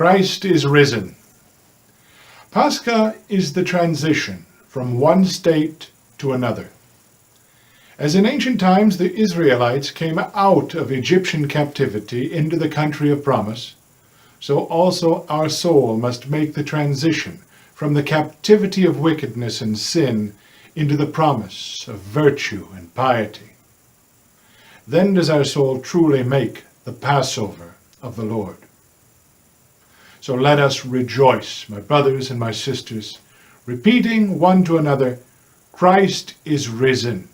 Christ is risen. Pascha is the transition from one state to another. As in ancient times the Israelites came out of Egyptian captivity into the country of promise, so also our soul must make the transition from the captivity of wickedness and sin into the promise of virtue and piety. Then does our soul truly make the Passover of the Lord. So let us rejoice, my brothers and my sisters, repeating one to another, Christ is risen.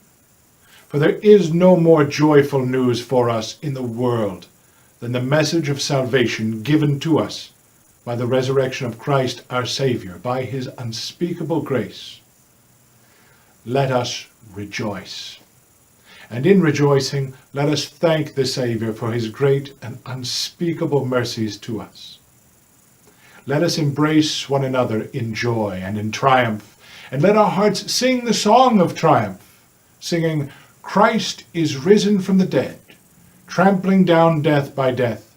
For there is no more joyful news for us in the world than the message of salvation given to us by the resurrection of Christ our Saviour, by his unspeakable grace. Let us rejoice. And in rejoicing, let us thank the Saviour for his great and unspeakable mercies to us. Let us embrace one another in joy and in triumph, and let our hearts sing the song of triumph, singing, Christ is risen from the dead, trampling down death by death,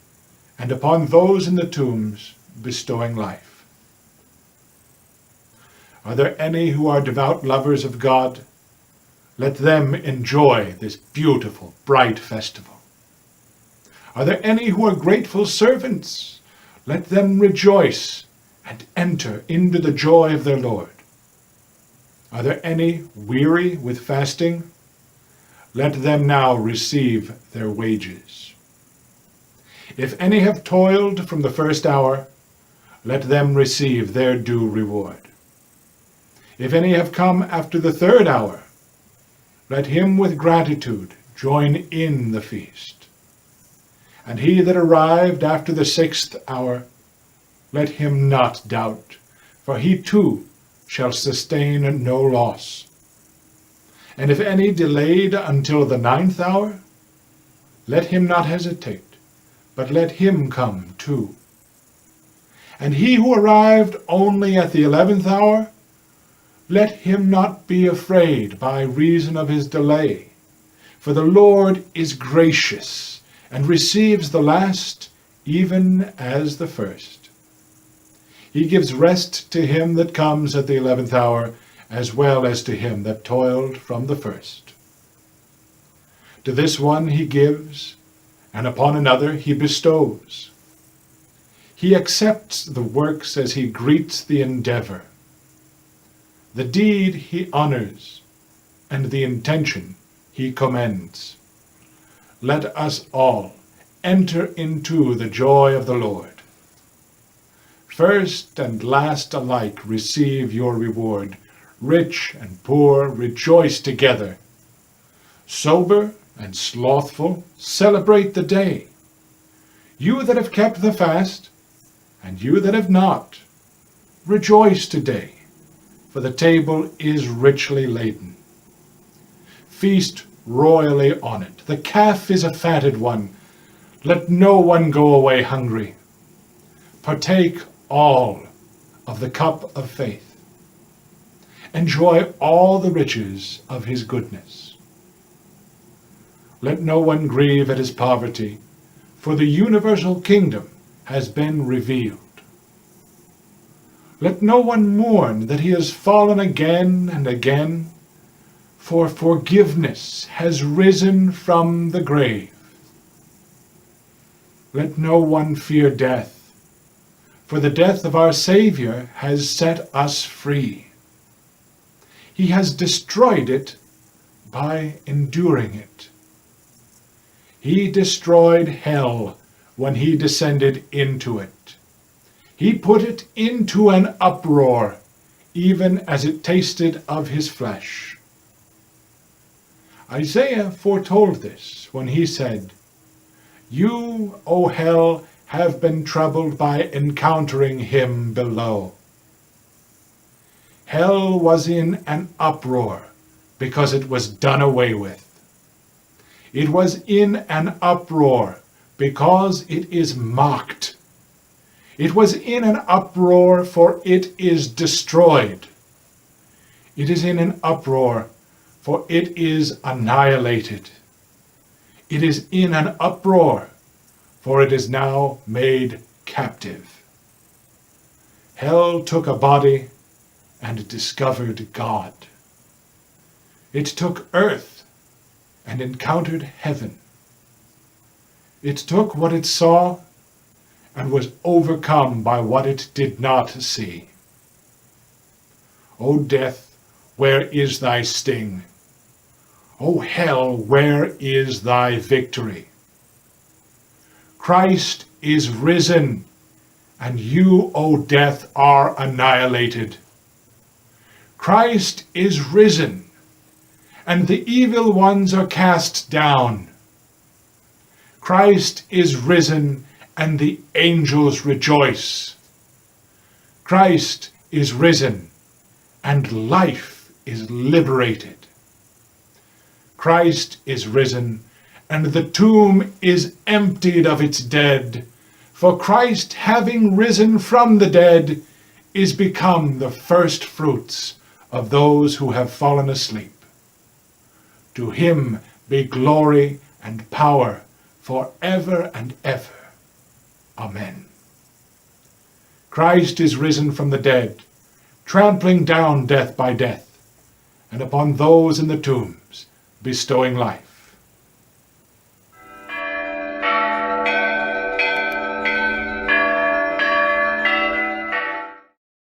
and upon those in the tombs bestowing life. Are there any who are devout lovers of God? Let them enjoy this beautiful, bright festival. Are there any who are grateful servants? Let them rejoice and enter into the joy of their Lord. Are there any weary with fasting? Let them now receive their wages. If any have toiled from the first hour, let them receive their due reward. If any have come after the third hour, let him with gratitude join in the feast. And he that arrived after the 6th hour, let him not doubt, for he too shall sustain no loss. And if any delayed until the 9th hour, let him not hesitate, but let him come too. And he who arrived only at the 11th hour, let him not be afraid by reason of his delay, for the Lord is gracious, and receives the last even as the first. He gives rest to him that comes at the 11th hour, as well as to him that toiled from the first. To this one he gives, and upon another he bestows. He accepts the works as he greets the endeavor. The deed he honors, and the intention he commends. Let us all enter into the joy of the Lord. First and last alike receive your reward. Rich and poor rejoice together. Sober and slothful celebrate the day. You that have kept the fast, and you that have not, rejoice today, for the table is richly laden. Feast royally on it. The calf is a fatted one. Let no one go away hungry. Partake all of the cup of faith. Enjoy all the riches of his goodness. Let no one grieve at his poverty, for the universal kingdom has been revealed. Let no one mourn that he has fallen again and again, for forgiveness has risen from the grave. Let no one fear death, for the death of our Saviour has set us free. He has destroyed it by enduring it. He destroyed hell when he descended into it. He put it into an uproar, even as it tasted of his flesh. Isaiah foretold this when he said, You, O hell, have been troubled by encountering him below. Hell was in an uproar because it was done away with. It was in an uproar because it is mocked. It was in an uproar, for it is destroyed. It is in an uproar, for it is annihilated. It is in an uproar, for it is now made captive. Hell took a body and discovered God. It took earth and encountered heaven. It took what it saw and was overcome by what it did not see. O death, where is thy sting? O hell, where is thy victory? Christ is risen, and you, O death, are annihilated. Christ is risen, and the evil ones are cast down. Christ is risen, and the angels rejoice. Christ is risen, and life is liberated. Christ is risen, and the tomb is emptied of its dead. For Christ, having risen from the dead, is become the first fruits of those who have fallen asleep. To him be glory and power forever and ever. Amen. Christ is risen from the dead, trampling down death by death, and upon those in the tombs bestowing life.